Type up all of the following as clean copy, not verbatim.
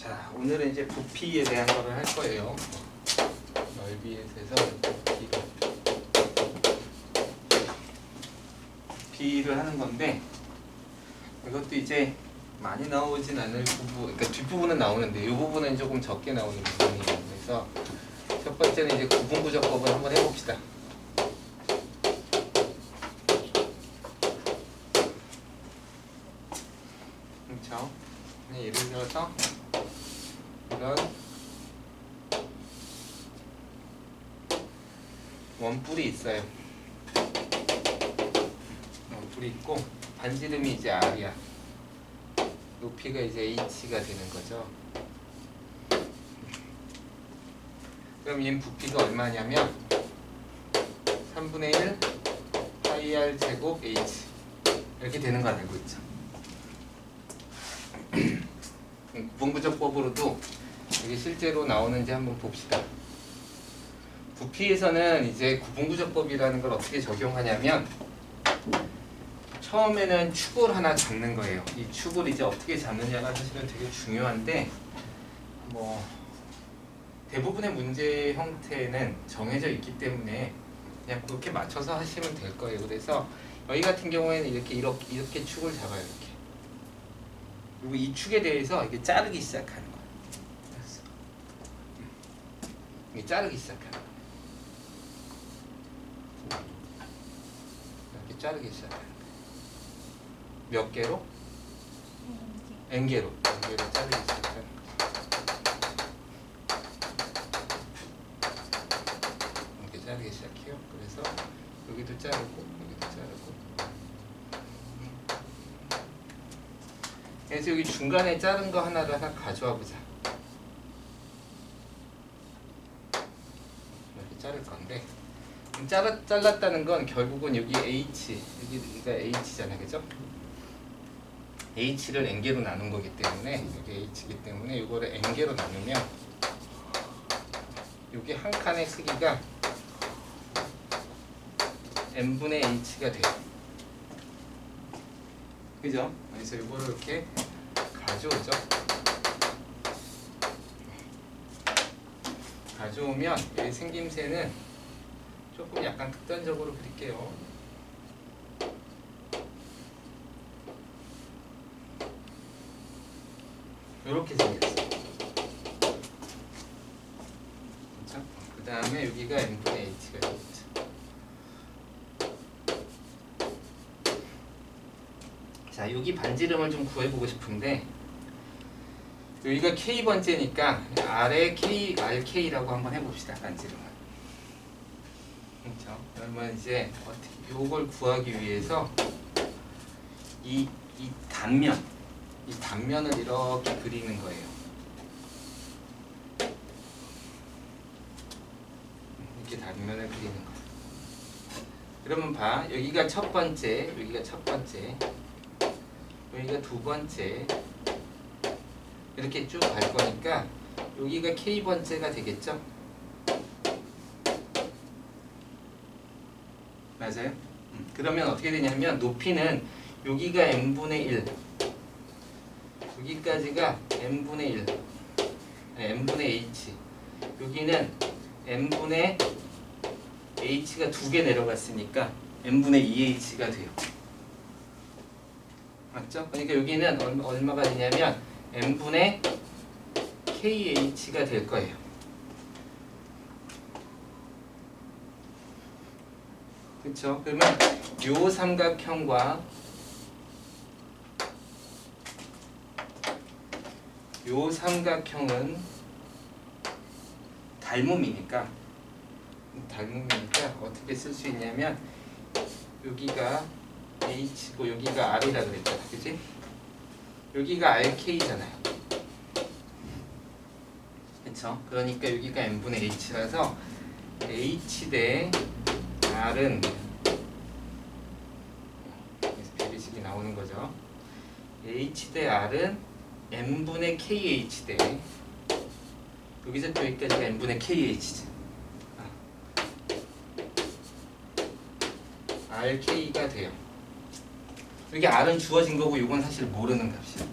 자, 오늘은 이제 부피에 대한 거를 할 거예요. 넓이에 대해서 부피를 하는 건데, 이것도 이제 많이 나오진 않을 부분, 그러니까 뒷부분은 나오는데 이 부분은 조금 적게 나오는 부분이에요. 그래서 첫 번째는 이제 구분구조법을 한번 해봅시다. 그렇죠? 예를 들어서 이런 원뿔이 있어요. 원뿔이 있고 반지름이 이제 R이야. 높이가 이제 H가 되는 거죠. 그럼 얘는 부피가 얼마냐면 3분의 1 파이 R 제곱 H 이렇게 되는 걸 알고 있죠. 구분구조법으로도 이게 실제로 나오는지 한번 봅시다. 부피에서는 이제 구분구조법이라는 걸 어떻게 적용하냐면 처음에는 축을 하나 잡는 거예요. 이 축을 이제 어떻게 잡느냐가 사실은 되게 중요한데 뭐 대부분의 문제 형태는 정해져 있기 때문에 그냥 그렇게 맞춰서 하시면 될 거예요. 그래서 여기 같은 경우에는 이렇게 축을 잡아요. 이렇게. 그리고 이 축에 대해서 이게 자르기 시작하는 거예요. 이게 자르기 시작하는 거예요. 이렇게 자르기 시작하는 거예요. 몇 개로? N개로 자르기 시작하는 거예요. 이렇게 자르기 시작해요. 그래서 여기도 자르고 여기도 자르고. 그래서 여기 중간에 자른 거 하나를 하나 가져와 보자. 이렇게 자를 건데 잘랐다는 건 결국은 여기 H, 여기가 H잖아, 그죠? H를 N개로 나눈 거기 때문에 여기 H이기 때문에 이거를 N개로 나누면 여기 한 칸의 크기가 N분의 H가 돼요. 그죠? 그래서 이거를 이렇게 가져오죠. 가져오면 이 생김새는 조금 약간 극단적으로 그릴게요. 이렇게 생겼어. 그렇죠? 그 다음에 여기가 N분의 H가 되겠죠. 자, 여기 반지름을 좀 구해보고 싶은데 여기가 K번째니까 R의 K, RK라고 한번 해봅시다. 반지름을. 그렇죠? 그러면 이제 어떻게 이걸 구하기 위해서 이 단면을 이렇게 그리는 거예요. 이렇게 단면을 그리는 거예요. 그러면 봐, 여기가 첫 번째, 여기가 첫 번째, 여기가 두 번째, 이렇게 쭉 갈 거니까 여기가 K번째가 되겠죠? 맞아요? 그러면 어떻게 되냐면 높이는 여기가 N분의 1, 여기까지가 N분의 1, N분의 H, 여기는 N분의 H가 2개 내려갔으니까 N분의 2H가 돼요. 맞죠? 그러니까 여기는 얼마가 되냐면 N분의 KH가 될 거예요. 그렇죠? 그러면 요 삼각형과 요 삼각형은 닮음이니까 어떻게 쓸 수 있냐면 여기가 H고 여기가 R이라 그랬잖아, 그치? 여기가 RK잖아요. 그쵸? 그러니까 여기가 N분의 H라서 H 대 R은 비례식이 나오는 거죠. H 대 R은 N분의 KH 대 여기서 또 여기까지가 N분의 KH지. RK가 돼요. 여기 R은 주어진 거고 이건 사실 모르는 값이야.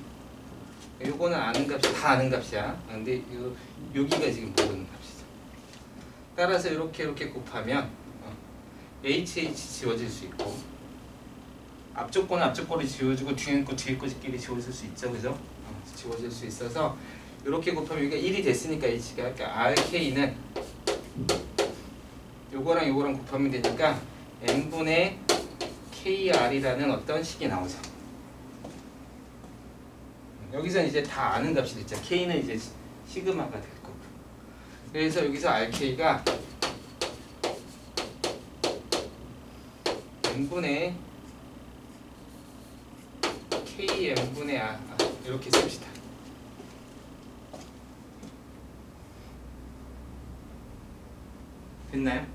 요거는 아는 값이 다 아는 값이야. 근데 여기가 지금 모르는 값이죠. 따라서 이렇게 곱하면 HH 지워질 수 있고 앞쪽 거는 앞쪽 거를 지워주고 뒤에 거끼리 지워질 수 있죠, 그죠? 지워질 수 있어서 이렇게 곱하면 여기가 1이 됐으니까 H가 그러니까 RK는 요거랑 요거랑 곱하면 되니까 n분의 KR이라는 어떤 식이 나오죠. 여기서 이제 다 아는 값이 됐죠. K는 이제 시그마가 될 거고. 그래서 여기서 RK가 n분의 KM분의 R 이렇게 씁시다. 됐나요?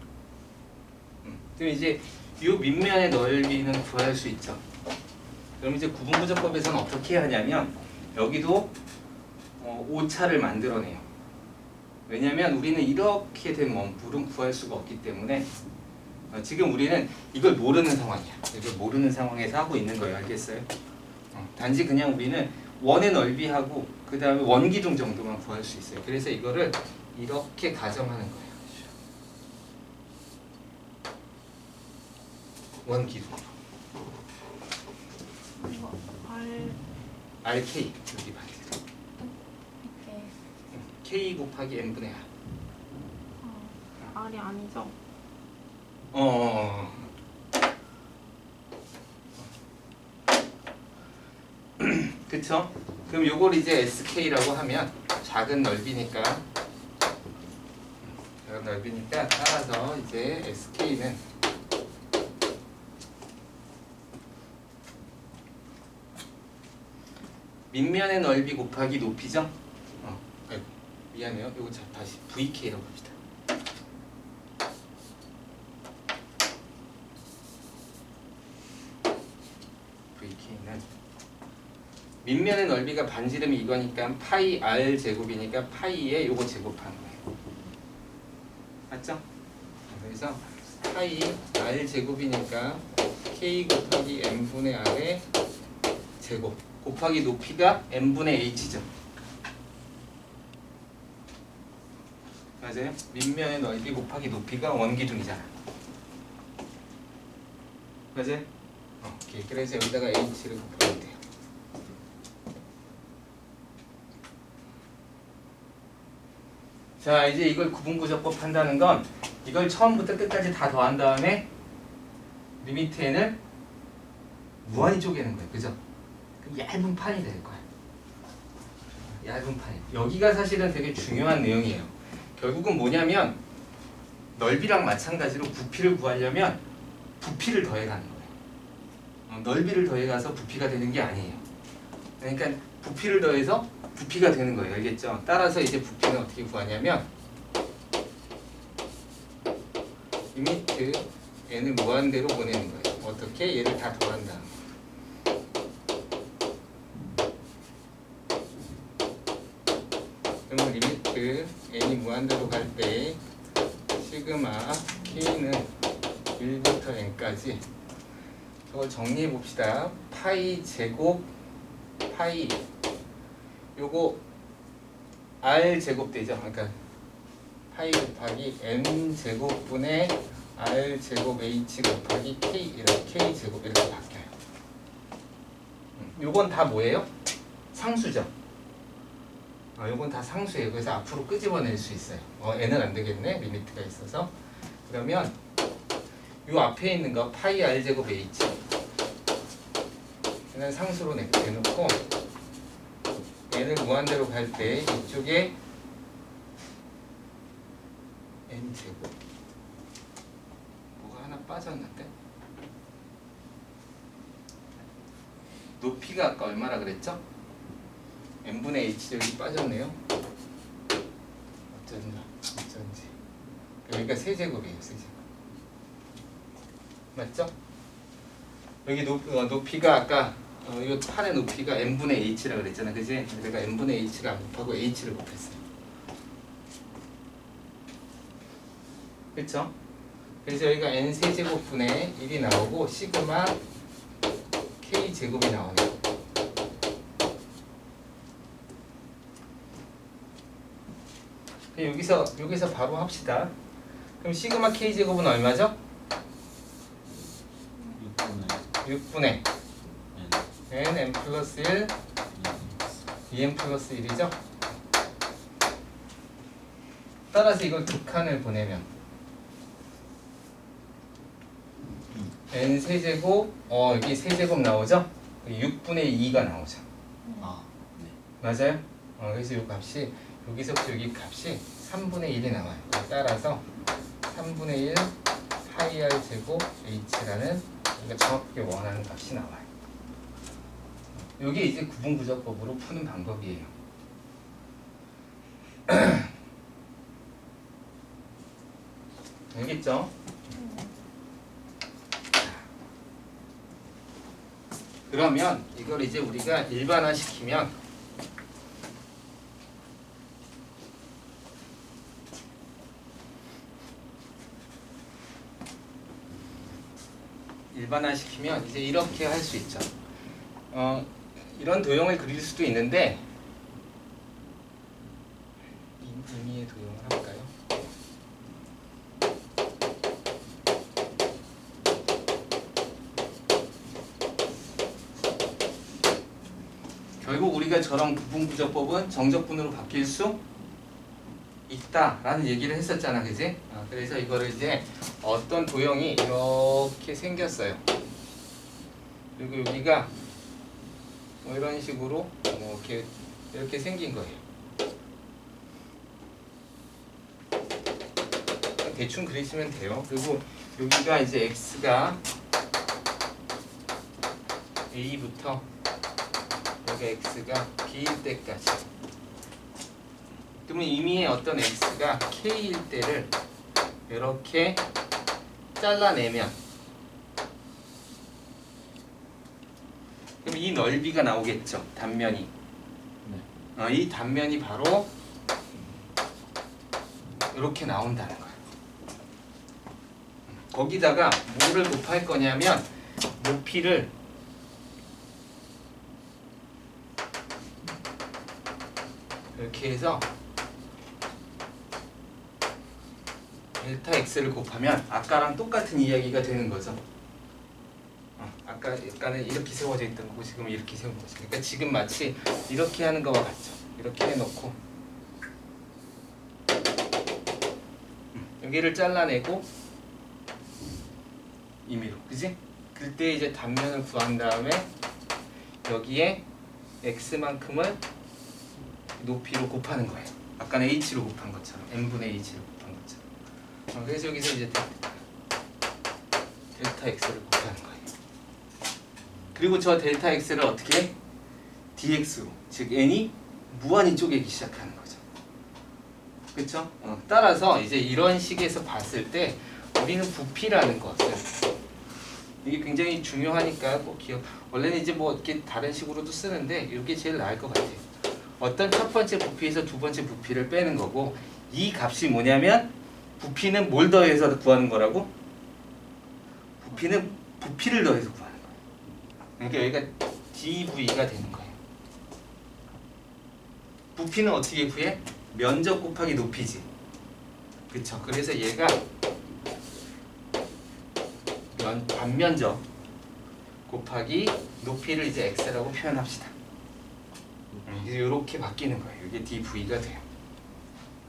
그럼 이제 이 밑면의 넓이는 구할 수 있죠. 그럼 이제 구분부정법에서는 어떻게 하냐면 여기도 오차를 만들어내요. 왜냐면 우리는 이렇게 된 원뿔은 구할 수가 없기 때문에 지금 우리는 이걸 모르는 상황이야. 이걸 모르는 상황에서 하고 있는 거예요. 알겠어요? 단지 그냥 우리는 원의 넓이하고 그 다음에 원기둥 정도만 구할 수 있어요. 그래서 이거를 이렇게 가정하는 거예요. 원기둥. 이거 RK 여기 반대로. 이렇게 K 곱하기 n분의 R. R이 아니죠? 그쵸? 그럼 요걸 이제 SK라고 하면 작은 넓이니까 따라서 이제 SK는 밑면의 넓이 곱하기 높이죠? 아이고, 미안해요. 요거 다시 VK라고 합시다. VK는 밑면의 넓이가 반지름이 이거니까 파이 R 제곱이니까 파이에 요거 제곱하는 거예요. 맞죠? 그래서 파이 R 제곱이니까 K 곱하기 M분의 R의 제곱 곱하기 높이가 M분의 H죠. 맞아요? 밑면의 넓이 곱하기 높이가 원기둥이잖아. 맞아요? 오케이. 그래서 여기다가 H를 곱하면 돼요. 자, 이제 이걸 구분구조법 한다는 건 이걸 처음부터 끝까지 다 더한 다음에 리미트 n을 무한히 쪼개는 거예요. 그죠? 그럼 얇은 판이 될 거야. 얇은 판이. 여기가 사실은 되게 중요한 내용이에요. 결국은 뭐냐면 넓이랑 마찬가지로 부피를 구하려면 부피를 더해가는 거예요. 넓이를 더해가서 부피가 되는 게 아니에요. 그러니까 부피를 더해서 부피가 되는 거예요. 알겠죠? 따라서 이제 부피는 어떻게 구하냐면 리미트 n을 무한대로 보내는 거예요. 어떻게? 얘를 다 더한 다음. 그러면 리미트 n이 무한대로 갈 때 시그마 k는 1부터 n까지 저걸 정리해 봅시다. 파이 제곱 파이 요거 r 제곱 되죠. 그러니까 파이 곱하기 n 제곱분의 r 제곱 h 곱하기 k 이렇게 k 제곱 이렇게 바뀌어요. 요건 다 뭐예요? 상수죠. 요건 다 상수예요. 그래서 앞으로 끄집어낼 수 있어요. n은 안 되겠네. 리미트가 있어서. 그러면 요 앞에 있는 거 파이 r 제곱 h 얘는 상수로 내놓고 n을 무한대로 갈 때 이쪽에 n 제곱 뭐가 하나 빠졌는데 높이가 아까 얼마나 그랬죠? n분의 h 여기 빠졌네요. 어쩐지 여기가 세제곱이에요. 세제곱 맞죠? 여기 높이가 아까 이 판의 높이가 n분의 h라 그랬잖아, 그지? 내가 n분의 h를 안 곱하고 h를 곱했어요. 그렇죠? 그래서 여기가 n 세제곱분의 1이 나오고 시그마 k 제곱이 나오네요. 그럼 여기서 바로 합시다. 그럼 시그마 k 제곱은 얼마죠? 6분의 n 플러스 1 2n 플러스 1이죠? 따라서 이걸 극한을 보내면 n 세제곱 여기 세제곱 나오죠? 6분의 2가 나오죠. 아, 네. 맞아요? 그래서 이 값이 여기서부터 여기 값이 3분의 1이 나와요. 따라서 3분의 1 파이 r 제곱 h라는 우리가 정확하게 원하는 값이 나와요. 이게 이제 구분구조법으로 푸는 방법이에요. 알겠죠? 그러면 이걸 이제 우리가 일반화시키면 이제 이렇게 할 수 있죠. 이런 도형을 그릴 수도 있는데 의미의 도형을 할까요? 결국 우리가 저런 구분구조법은 정적분으로 바뀔 수 있다라는 얘기를 했었잖아, 그지? 그래서 이거를 이제 어떤 도형이 이렇게 생겼어요. 그리고 여기가 뭐 이런 식으로 뭐 이렇게 생긴 거예요. 대충 그리시면 돼요. 그리고 여기가 이제 x가 a부터 여기 x가 b일 때까지. 그러면 의미의 어떤 x가 k일 때를 이렇게 잘라내면 그럼 이 넓이가 나오겠죠. 단면이. 네. 이 단면이 바로 이렇게 나온다는 거야. 거기다가 뭐를 곱할 거냐면 높이를 이렇게 해서 델타 x를 곱하면 아까랑 똑같은 이야기가 되는 거죠. 아까는 이렇게 세워져 있던 거고 지금은 이렇게 세운 거죠. 그러니까 지금 마치 이렇게 하는 거와 같죠. 이렇게 해놓고 여기를 잘라내고 임의로, 그지? 그때 이제 단면을 구한 다음에 여기에 x만큼을 높이로 곱하는 거예요. 아까는 h로 곱한 것처럼 n분의 h로 곱한 것처럼. 그래서 여기서 이제 델타 x를 곱하는 거예요. 그리고 저 델타 x를 어떻게 해? dx로, 즉 n이 무한히 쪼개기 시작하는 거죠. 그렇죠? 따라서 이제 이런 식에서 봤을 때 우리는 부피라는 것은 이게 굉장히 중요하니까 꼭 기억. 원래는 이제 뭐 이렇게 다른 식으로도 쓰는데 이게 제일 나을 것 같아요. 어떤 첫 번째 부피에서 두 번째 부피를 빼는 거고 이 값이 뭐냐면 부피는 뭘 더해서 구하는 거라고? 부피는 부피를 더해서 구하는 거예요. 그러니까 여기가 dv가 되는 거예요. 부피는 어떻게 구해? 면적 곱하기 높이지. 그쵸? 그래서 얘가 반면적 곱하기 높이를 이제 x라고 표현합시다. 이제 이렇게 바뀌는 거예요. 이게 dv가 돼요.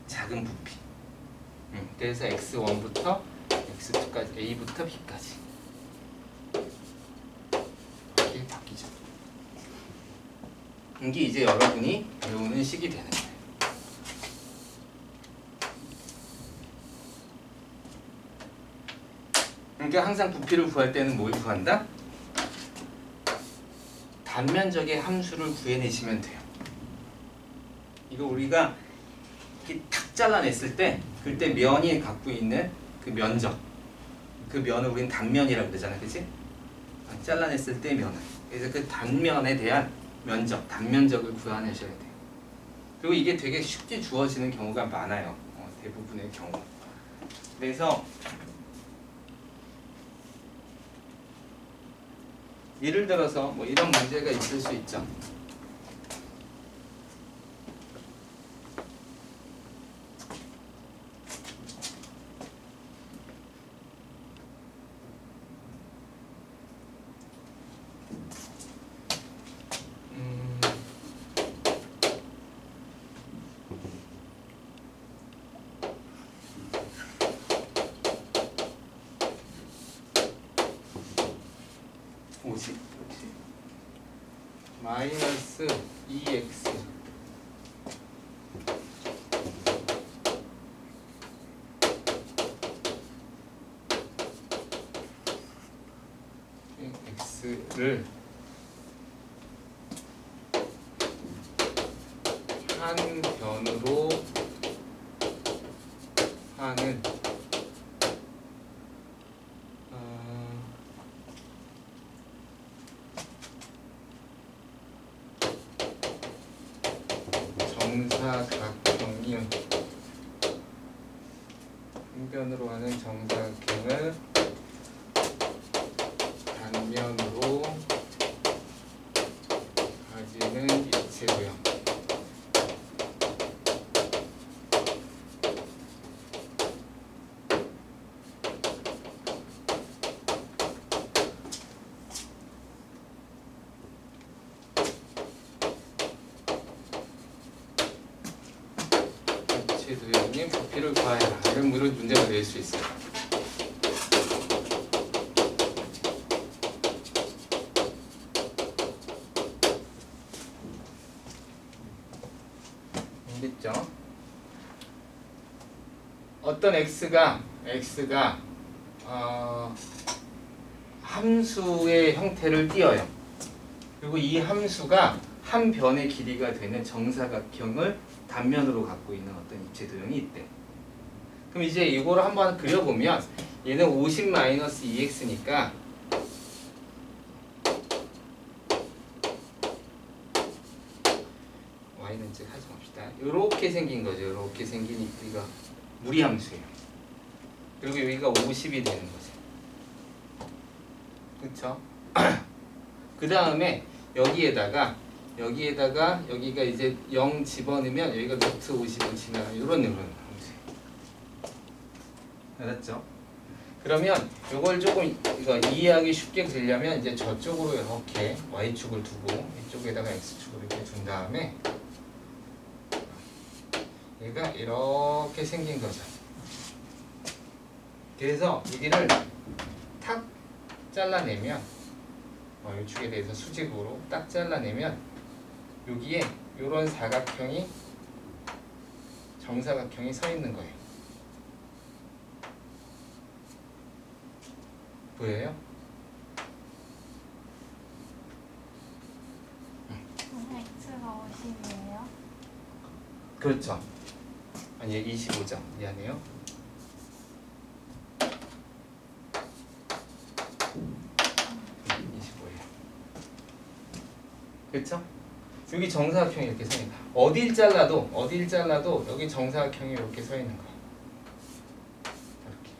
작은 부피. 그래서 x1부터 x2까지, a부터 b까지 이렇게 바뀌죠. 이게 이제 여러분이 배우는 식이 되는 거예요. 그러니까 항상 부피를 구할 때는 뭘 구한다? 단면적의 함수를 구해내시면 돼요. 이거 우리가 이렇게 탁 잘라냈을 때 그때 면이 갖고 있는 그 면적, 그 면을 우리는 단면이라고 그러잖아, 그치? 잘라냈을 때 면을. 그래서 그 단면에 대한 면적, 단면적을 구해내셔야 돼요. 그리고 이게 되게 쉽게 주어지는 경우가 많아요. 대부분의 경우. 그래서 예를 들어서 뭐 이런 문제가 있을 수 있죠. 마이너스 2x x를 한 변으로 하는 정사각형이 한 변으로 하는 정사각형을 단면으로 가지는 입체 도형. 입체 도형의 부피를 구하여라. 이런 문제가 낼 수 있어요. 알겠죠? 어떤 x가 함수의 형태를 띄어요. 그리고 이 함수가 한 변의 길이가 되는 정사각형을 단면으로 갖고 있는 어떤 입체 도형이 있대. 그럼 이제 이거를 한번 그려보면 얘는 50-2x니까 y는 즉 하지 맙시다. 이렇게 생긴 거죠. 이렇게 생긴 이거 무리함수예요. 그리고 여기가 50이 되는 거죠. 그렇죠? 그 다음에 여기에다가 여기가 이제 0 집어넣으면 여기가 루트 50을 지나가는 이런 함수예요. 알았죠? 그러면 이걸 조금 이거 이해하기 쉽게 그리려면 이제 저쪽으로 이렇게 y축을 두고 이쪽에다가 x축을 이렇게 둔 다음에 얘가 이렇게 생긴 거죠. 그래서 여기를 탁 잘라내면 이 축에 대해서 수직으로 딱 잘라내면 여기에 이런 사각형이 정사각형이 서 있는 거예요. 보여요? x가 50이에요? 그렇죠. 아니 25점 미안해요. 25예요. 그렇죠? 여기 정사각형이 이렇게 서 있는. 어딜 잘라도 여기 정사각형이 이렇게 서 있는 거야. 이렇게.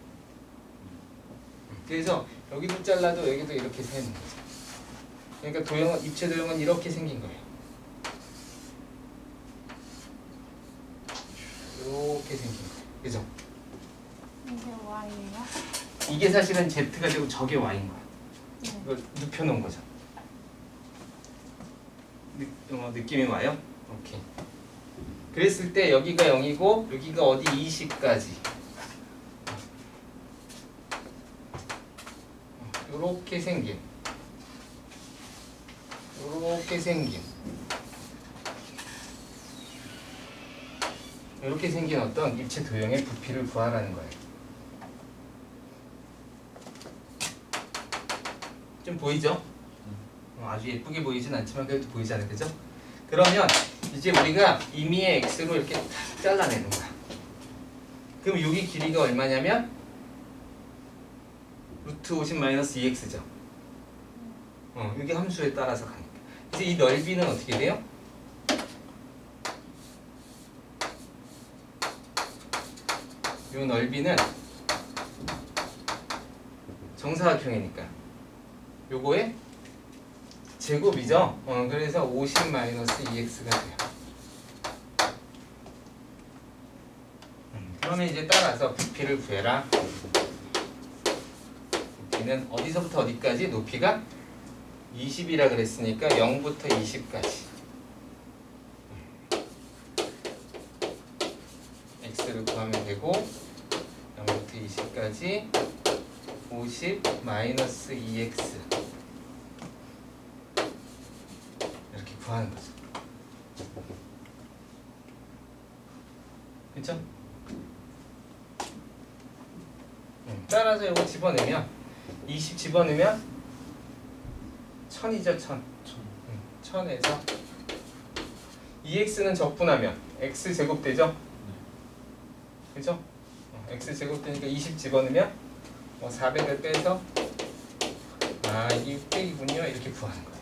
그래서 여기도 잘라도 여기도 이렇게 서 있는 거죠. 그러니까 도형은 입체 도형은 이렇게 생긴 거예요. 이렇게 생긴 거예요. 그죠? 이게 y예요? 이게 사실은 z가 되고 저게 y인 거야. 네. 이걸 눕혀놓은 거죠. 느낌이 와요? 오케이. 그랬을 때 여기가 0이고 여기가 어디 20까지 요렇게 생긴 이렇게 생긴 어떤 입체 도형의 부피를 구하라는 거예요. 좀 보이죠? 아주 예쁘게 보이진 않지만 그래도 보이지 않아요, 그죠? 그러면 이제 우리가 임의의 x로 이렇게 탁 잘라내는 거야. 그럼 여기 길이가 얼마냐면 루트 50-2x죠. 여기 함수에 따라서 가니까. 이제 이 넓이는 어떻게 돼요? 이 넓이는 정사각형이니까 요거의 제곱이죠. 그래서 50-2x가 돼요. 그러면 이제 따라서 부피를 구해라. 부피는 어디서부터 어디까지? 높이가 20이라 그랬으니까 0부터 20까지. x를 구하면 되고 0부터 20까지 50-2x 이렇게 구하는 거죠. 그쵸? 따라서 이거 집어넣으면 20 집어넣으면 1000이죠. 1000. 1000에서 2x는 적분하면 x 제곱 되죠? 그죠? x 제곱 되니까 20 집어넣으면 400을 빼서 이게 600이군요. 이렇게 구하는 거예요.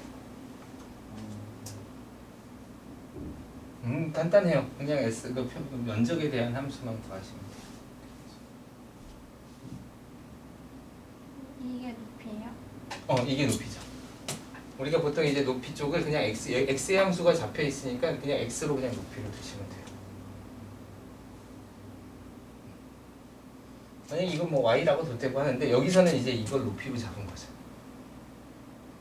간단해요. 그냥 s 그 면적에 대한 함수만 구하시면 돼요. 이게 높이에요? 이게 높이죠. 우리가 보통 이제 높이 쪽을 그냥 x의 함수가 잡혀 있으니까 그냥 x로 그냥 높이를 두시면 돼요. 만약 이건 뭐 y라고 도 되고 하는데 여기서는 이제 이걸 높이로 잡은 거죠.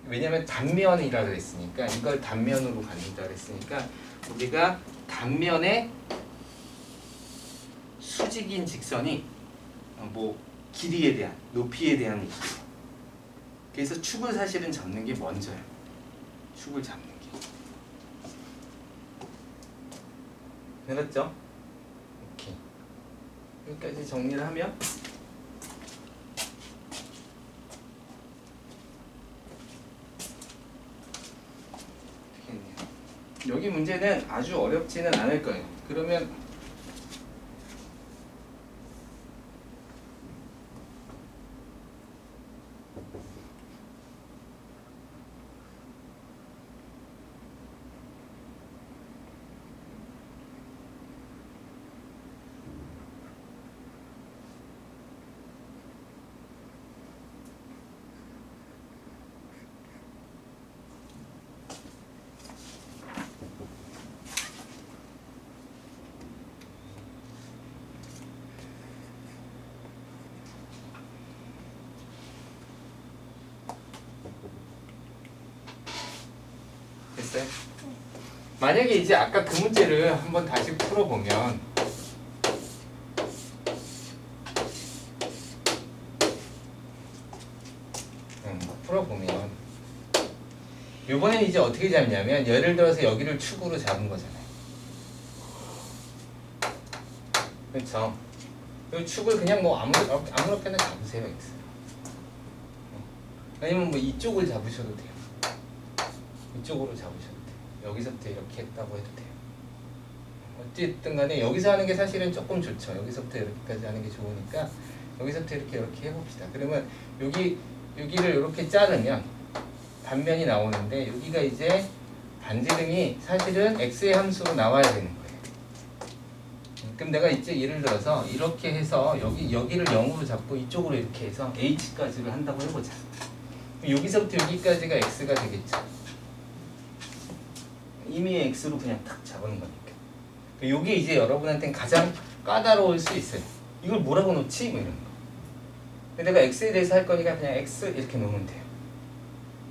왜냐면 단면이라 그랬으니까 이걸 단면으로 갖는다 그랬으니까 우리가 단면에 수직인 직선이 뭐 길이에 대한 높이에 대한 얘기예요. 그래서 축을 사실은 잡는 게 먼저예요. 축을 잡는 게. 알았죠? 오케이. 여기까지 정리를 하면 여기 문제는 아주 어렵지는 않을 거예요. 그러면 됐어요? 만약에 이제 아까 그 문제를 한번 다시 풀어보면 풀어보면 이번엔 이제 어떻게 잡냐면 예를 들어서 여기를 축으로 잡은 거잖아요. 그렇죠? 이 축을 그냥 뭐 아무렇게나 잡으세요. X. 아니면 뭐 이쪽을 잡으셔도 돼요. 이쪽으로 잡으셔도 돼요. 여기서부터 이렇게 했다고 해도 돼요. 어쨌든 간에 여기서 하는 게 사실은 조금 좋죠. 여기서부터 이렇게까지 하는 게 좋으니까 여기서부터 이렇게 해봅시다. 그러면 여기를 이렇게 자르면 단면이 나오는데 여기가 이제 반지름이 사실은 x의 함수로 나와야 되는 거예요. 그럼 내가 이제 예를 들어서 이렇게 해서 여기를 0으로 잡고 이쪽으로 이렇게 해서 h까지를 한다고 해보자. 여기서부터 여기까지가 x가 되겠죠. 이미 x로 그냥 탁 잡은 거니까. 이게 이제 여러분한테는 가장 까다로울 수 있어요. 이걸 뭐라고 놓지? 뭐 이런 거. 근데 내가 x에 대해서 할 거니까 그냥 x 이렇게 놓으면 돼요.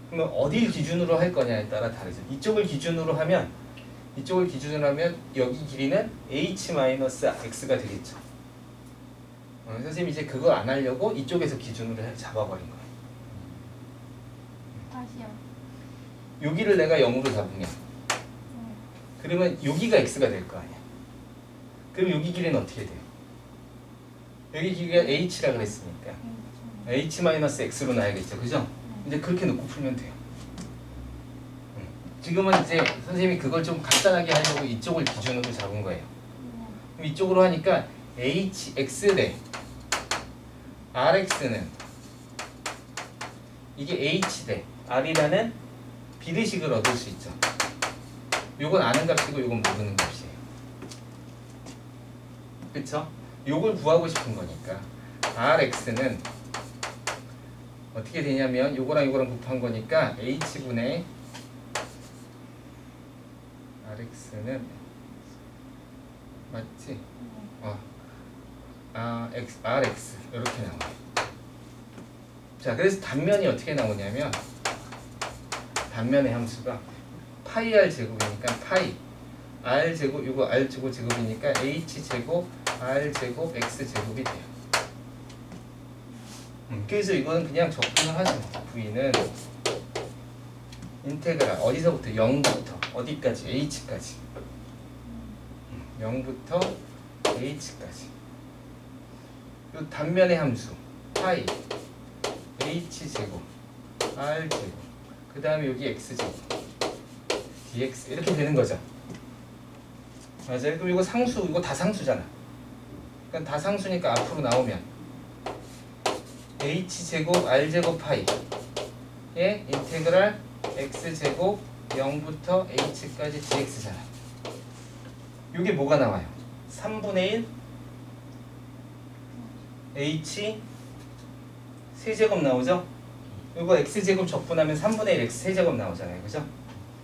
그러면 어딜 기준으로 할 거냐에 따라 다르죠. 이쪽을 기준으로 하면 여기 길이는 h-x가 되겠죠. 선생님이 이제 그거 안 하려고 이쪽에서 기준으로 잡아버린 거예요. 다시요. 여기를 내가 0으로 잡으면 그러면 여기가 x가 될 거 아니야. 그럼 여기 길이는 어떻게 돼요? 여기 길이가 h라 그랬으니까 h-x로 놔야겠죠. 그죠? 이제 그렇게 놓고 풀면 돼요. 지금은 이제 선생님이 그걸 좀 간단하게 하려고 이쪽을 기준으로 잡은 거예요. 그럼 이쪽으로 하니까 hx 대 rx는 이게 h 대 r이라는 비례식을 얻을 수 있죠. 요건 아는 값이고 요건 모르는 값이에요. 그쵸? 요걸 구하고 싶은 거니까 rx는 어떻게 되냐면 요거랑 요거랑 곱한 거니까 h분의 rx는 맞지? rx 이렇게 나와요. 자, 그래서 단면이 어떻게 나오냐면 단면의 함수가 파이 r 제곱이니까 파이 r 제곱 이거 r 제곱 제곱이니까 h 제곱 r 제곱 x 제곱이 돼요. 그래서 이거는 그냥 적분을 하죠. v는 인테그랄 어디서부터 0부터 어디까지? h까지. 0부터 h까지. 요 단면의 함수 파이 h제곱 r제곱 그 다음에 여기 x제곱 dx 이렇게 되는 거죠. 맞아요? 그럼 이거 상수, 이거 다상수잖아. 그러니까 다상수니까 앞으로 나오면 h제곱 r제곱 파이의 인테그랄 x제곱 0부터 h까지 dx잖아. 이게 뭐가 나와요? 3분의 1 h 세제곱 나오죠? 이거 x제곱 적분하면 3분의 1 x 세제곱 나오잖아요. 그죠?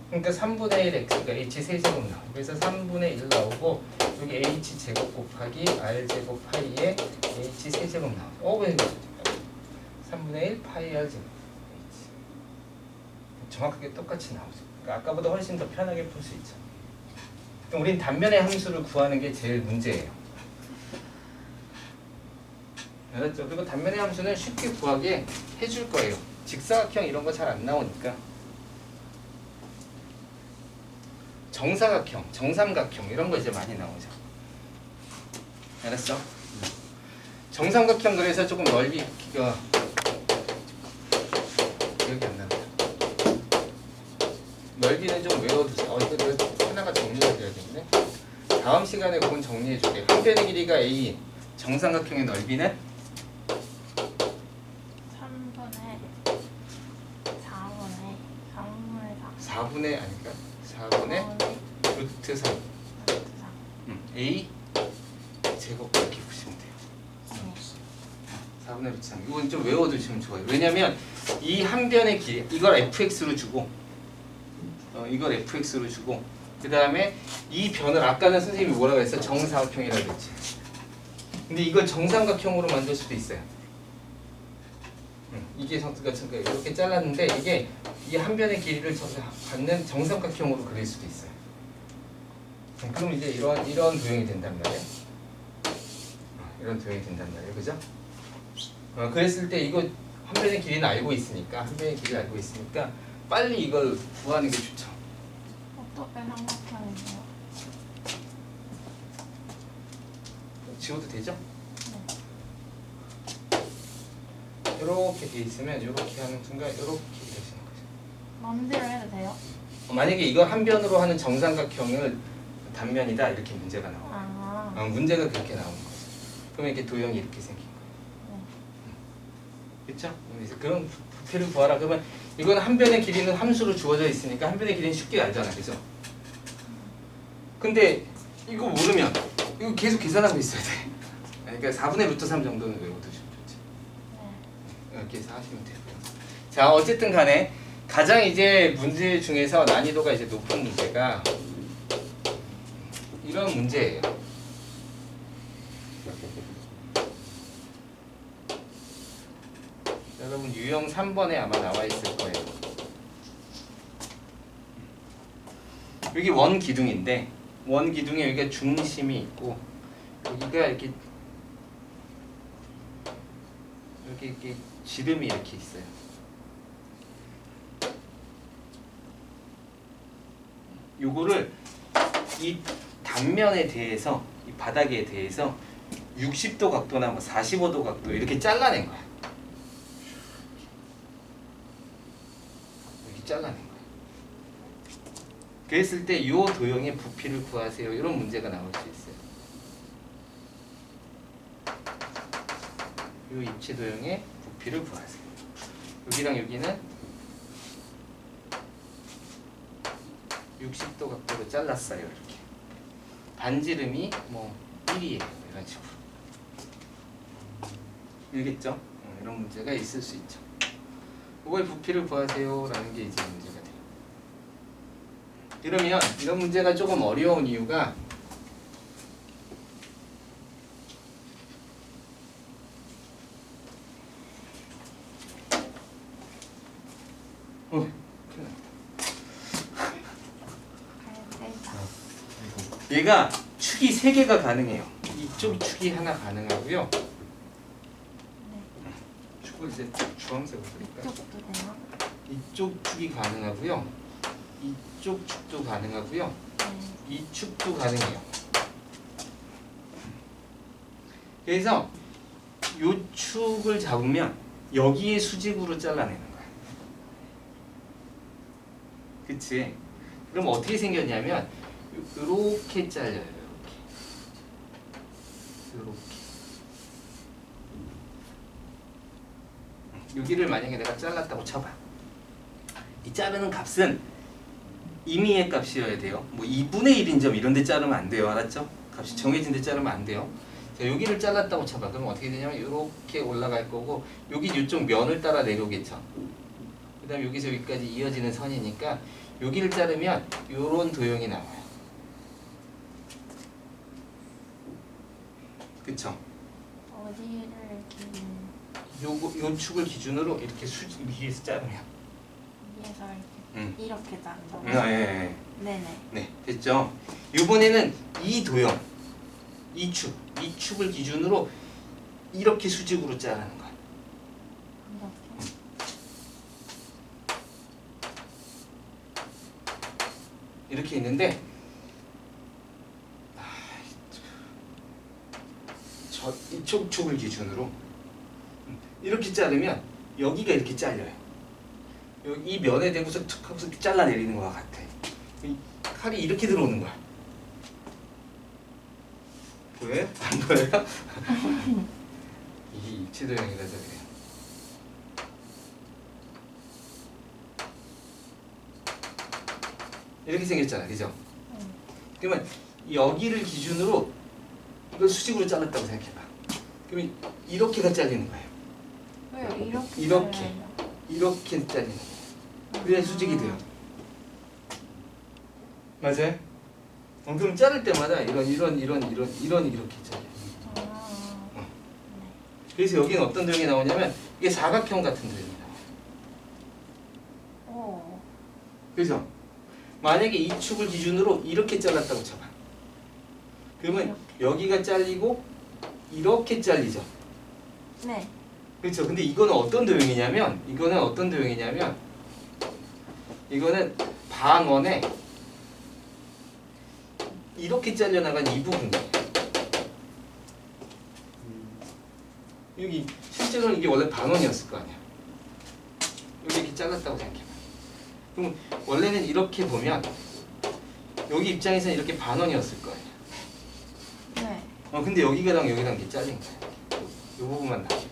그러니까 3분의 1 x가 h 세제곱 나와요. 그래서 3분의 1 나오고 여기 h제곱 곱하기 r제곱 파이에 h 세제곱 나와요. 왜 3분의 1 파이 r제곱 h 정확하게 똑같이 나오죠. 그러니까 아까보다 훨씬 더 편하게 풀 수 있죠. 그럼 우린 단면의 함수를 구하는 게 제일 문제예요. 알았죠? 그리고 단면의 함수는 쉽게 구하게 해줄 거예요. 직사각형 이런 거 잘 안 나오니까. 정사각형, 정삼각형 이런 거 이제 많이 나오죠. 알았어? 정삼각형 그래서 조금 넓이가 기억이 안 난다. 넓이는 좀 외워두세요. 이거 하나가 정리가 돼야겠네. 다음 시간에 그건 정리해줄게요. 한 변의 길이가 a, 정삼각형의 넓이는 3분의 4분의 3분의 4 4분의 아닐까? 4분의 루트 3 a 제곱 이렇게 보시면 돼요. 4분의 루트 3 이건 좀 외워두시면 좋아요. 왜냐면 이 한 변의 길이 이걸 fx로 주고 이걸 fx로 주고 그 다음에 이 변을 아까는 선생님이 뭐라고 했어? 정사각형이라고 했지. 근데 이걸 정삼각형으로 만들 수도 있어요. 이게 이렇게 잘랐는데 이게 이 한 변의 길이를 받는 정삼각형으로 그릴 수도 있어요. 그럼 이제 이런 도형이 된단 말이에요. 이런 도형이 된단 말이에요, 그죠? 그랬을 때 이거 한 변의 길이는 알고 있으니까 빨리 이걸 구하는 게 좋죠. 어떻게 삼각형이에요? 지워도 되죠? 네. 이렇게 돼 있으면 이렇게 하는 순간 이렇게 되시는 거죠. 마음대로 해도 돼요? 만약에 이걸 한 변으로 하는 정삼각형을 단면이다 이렇게 문제가 나와요. 문제가 그렇게 나오는 거죠. 그러면 이렇게 도형이 이렇게 생긴 거예요. 그렇죠? 그래서 그런 부피를 구하라 그러면 이건 한 변의 길이는 함수로 주어져 있으니까 한 변의 길이는 쉽게 알잖아, 그죠? 근데 이거 모르면 이거 계속 계산하고 있어야 돼. 그러니까 4분의 루트 3 정도는 외워두시면 좋지. 이렇게 해서 하시면 돼요. 자, 어쨌든 간에 가장 이제 문제 중에서 난이도가 이제 높은 문제가 이런 문제예요. 여러분 유형 3번에 아마 나와 있을 거예요. 여기 원 기둥인데 원 기둥에 여기가 중심이 있고 여기가 이렇게 지름이 이렇게 있어요. 요거를 이 단면에 대해서 이 바닥에 대해서 60도 각도나 뭐 45도 각도 이렇게 잘라낸 거야. 이렇게 잘라낸 거야. 그랬을 때 요 도형의 부피를 구하세요. 이런 문제가 나올 수 있어요. 요 입체 도형의 부피를 구하세요. 여기랑 여기는 60도 각도로 잘랐어요. 이렇게 반지름이 뭐 1이에요. 이런 식으로. 알겠죠? 이런 문제가 있을 수 있죠. 그거의 부피를 구하세요 라는 게 이제 문제가 돼요. 그러면 이런 문제가 조금 어려운 이유가 얘가 축이 3개가 가능해요. 이쪽 축이 하나 가능하고요. 축을 이제 주황색으로 그릴까요? 이쪽도 돼요? 이쪽 축이 가능하고요. 이쪽 축도 가능하고요. 네. 이 축도 가능해요. 그래서 요 축을 잡으면 여기에 수직으로 잘라내는 거야. 그치? 그럼 어떻게 생겼냐면 요렇게 잘려요. 요렇게. 여기를 만약에 내가 잘랐다고 쳐봐. 이 자르는 값은 임의의 값이어야 돼요. 뭐 2분의 1인 점 이런 데 자르면 안 돼요. 알았죠? 값이 정해진 데 자르면 안 돼요. 자, 여기를 잘랐다고 쳐봐. 그럼 어떻게 되냐면 이렇게 올라갈 거고 여기 이쪽 면을 따라 내려오겠죠. 그 다음에 여기서 여기까지 이어지는 선이니까 여기를 자르면 요런 도형이 나와요. 그쵸? 어디를 요 축을 기준으로 이렇게 위에서 자르면 위에서 음. 이렇게 자른다고? 예. 네네. 네, 됐죠? 이번에는 이 도형, 이 축을 기준으로 이렇게 수직으로 자르는 거야. 이렇게. 이렇게 있는데 이쪽 축을 기준으로 이렇게 자르면 여기가 이렇게 잘려요. 이 면에 대고서 툭 하고서 이렇게 잘라내리는 것과 같아. 이 칼이 이렇게 들어오는 거야. 보여요? 안 보여요? 이게 입체도형이라서 그래요. 이렇게 생겼잖아, 그죠? 그러면 여기를 기준으로 이걸 수직으로 잘랐다고 생각해봐. 그러면 이렇게가 잘리는 거예요. 왜 이렇게? 이렇게. 잘라요? 이렇게 잘리는 거예요. 그래야 수직이 돼요. 맞아요? 그럼 자를 때마다 이렇게 잘려요. 아, 네. 그래서 여기는 어떤 도형이 나오냐면 이게 사각형 같은 도형이 나와요. 오. 그래서 만약에 이 축을 기준으로 이렇게 잘랐다고 쳐봐. 그러면 여기가 잘리고 이렇게 잘리죠. 네. 그렇죠. 근데 이거는 어떤 도형이냐면 이거는 반원에 이렇게 잘려나간 이 부분이에요. 여기 실제로는 이게 원래 반원이었을 거 아니야. 여기 이렇게 잘랐다고 생각해봐. 그럼 원래는 이렇게 보면 여기 입장에서는 이렇게 반원이었을 거 아니야. 네. 근데 여기랑 이렇게 잘린 거야. 이 부분만 남겨.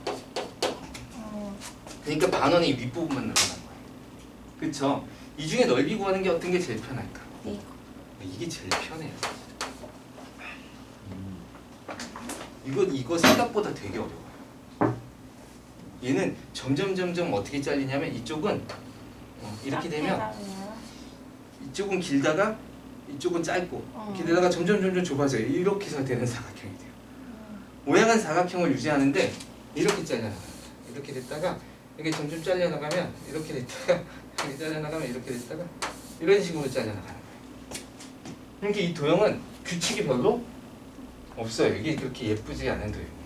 그러니까 반원의 윗부분만 늘어난 거야. 그쵸? 이 중에 넓이 구하는 게 어떤 게 제일 편할까? 이거. 이게 제일 편해요. 이거 생각보다 되게 어려워요. 얘는 점점 어떻게 잘리냐면 이쪽은 이렇게 되면 잘라요? 이쪽은 길다가 이쪽은 짧고 이렇게 되다가 점점 좁아져요. 이렇게 해서 되는 사각형이 돼요. 모양은 사각형을 유지하는데 이렇게 잘려나가요. 이렇게 됐다가 이게 점점 잘려나가면 이렇게 됐다가 이렇게 잘려나가면 이렇게 됐다가 이런 식으로 잘려나가는 거예요. 그러니까 이 도형은 규칙이 별로 없어요. 이게 그렇게 예쁘지 않은 도형이에요.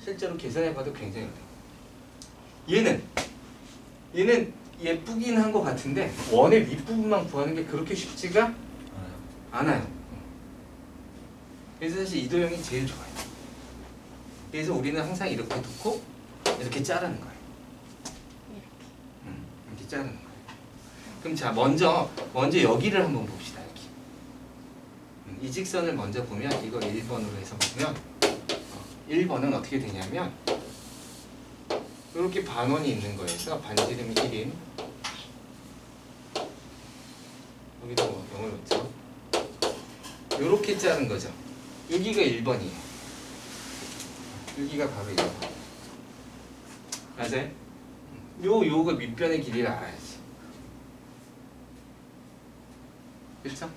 실제로 계산해봐도 굉장히 어려워요. 얘는 예쁘긴 한 것 같은데 원의 윗부분만 구하는 게 그렇게 쉽지가 않아요. 그래서 사실 이 도형이 제일 좋아요. 그래서 우리는 항상 이렇게 놓고 이렇게 자르는 거예요. 이렇게 자르는 거예요. 그럼 자 먼저 여기를 한번 봅시다. 여기 이 직선을 먼저 보면 이거 1번으로 해서 보면 1번은 어떻게 되냐면 이렇게 반원이 있는 거에서 반지름이 1인 여기도 0을 놓죠. 이렇게 자른 거죠. 여기가 1번이에요. 여기가 바로 1번. 맞아요? 요거 밑변의 길이를 알아야지. 그렇죠?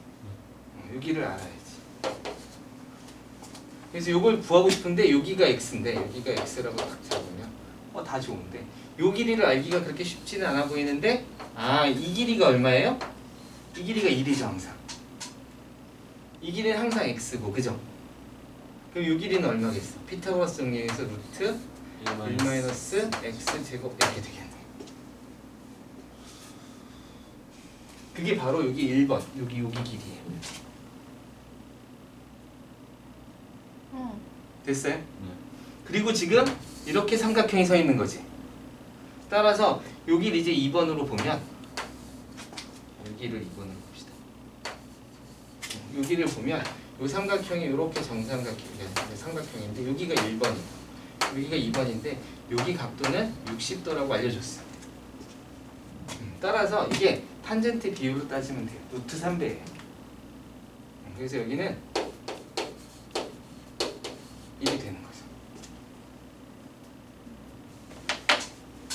여기를 알아야지. 그래서 요걸 구하고 싶은데 여기가 x인데 여기가 x라고 딱 잡으면 다 좋은데 요 길이를 알기가 그렇게 쉽지는 않아 보이는데 이 길이가 얼마예요? 이 길이가 1이죠 항상. 이 길이는 항상 x고 그죠? 그럼 요 길이는 얼마겠어? 피타고라스 정리에서 루트 1 x 제곱 이렇게 되겠네. 그게 바로 여기 1번 여기 길이에요. 응. 됐어요? 네. 그리고 지금 이렇게 삼각형이 서 있는 거지. 따라서 여기를 이제 2번으로 보면 여기를 2번으로 봅시다. 여기를 보면 이 삼각형이 이렇게 삼각형인데 여기가 1번이고 여기가 2번인데 여기 각도는 60도라고 알려줬어요. 따라서 이게 탄젠트 비율로 따지면 돼요. 루트 3배예요. 그래서 여기는 1이 되는 거죠.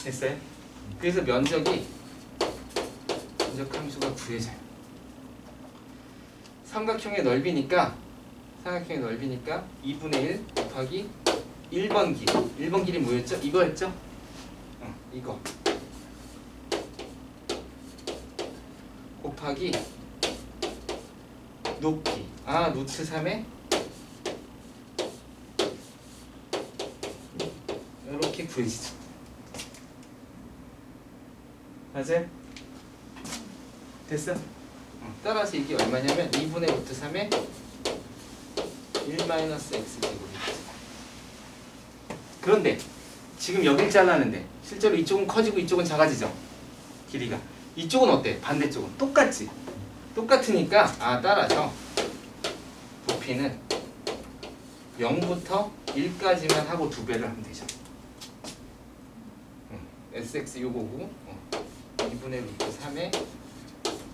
됐어요? 그래서 면적 함수가 구해져요. 삼각형의 넓이니까 2분의 1 곱하기 1번 길이. 1번 길이 뭐였죠? 이거였죠? 이거. 곱하기 높이. 루트 3에 이렇게 구해지죠. 맞아요? 됐어? 따라서 이게 얼마냐면 2분의 루트 3에 1-x제곱이. 그런데 지금 여길 잘랐는데 실제로 이쪽은 커지고 이쪽은 작아지죠? 길이가. 이쪽은 어때? 반대쪽은 똑같지? 똑같으니까 따라서 부피는 0부터 1까지만 하고 2배를 하면 되죠. sx 요거고 2분의 루트 3에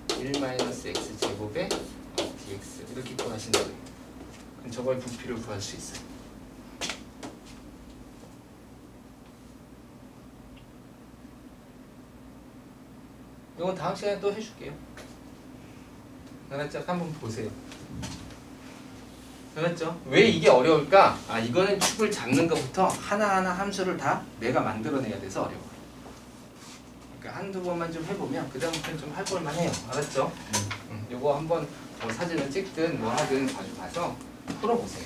1-x제곱에 dx 이렇게 구하시는 거예요. 그럼 저거의 부피를 구할 수 있어요. 이건 다음 시간에 또 해줄게요. 알았죠? 한번 보세요. 알았죠? 왜 이게 어려울까? 이거는 축을 잡는 것부터 하나하나 함수를 다 내가 만들어내야 돼서 어려워. 그러니까 한두 번만 좀 해보면 그 다음부터는 좀 해볼만 해요. 알았죠? 요거 한번 뭐 사진을 찍든 뭐 하든 자주 가서 풀어보세요.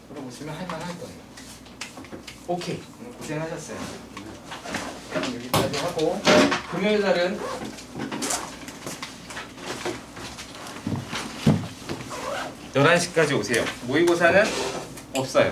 풀어보시면 할만할 거예요. 오케이. 오늘 고생하셨어요. 여기까지 하고 금요일 날은 11시까지 오세요. 모의고사는 없어요.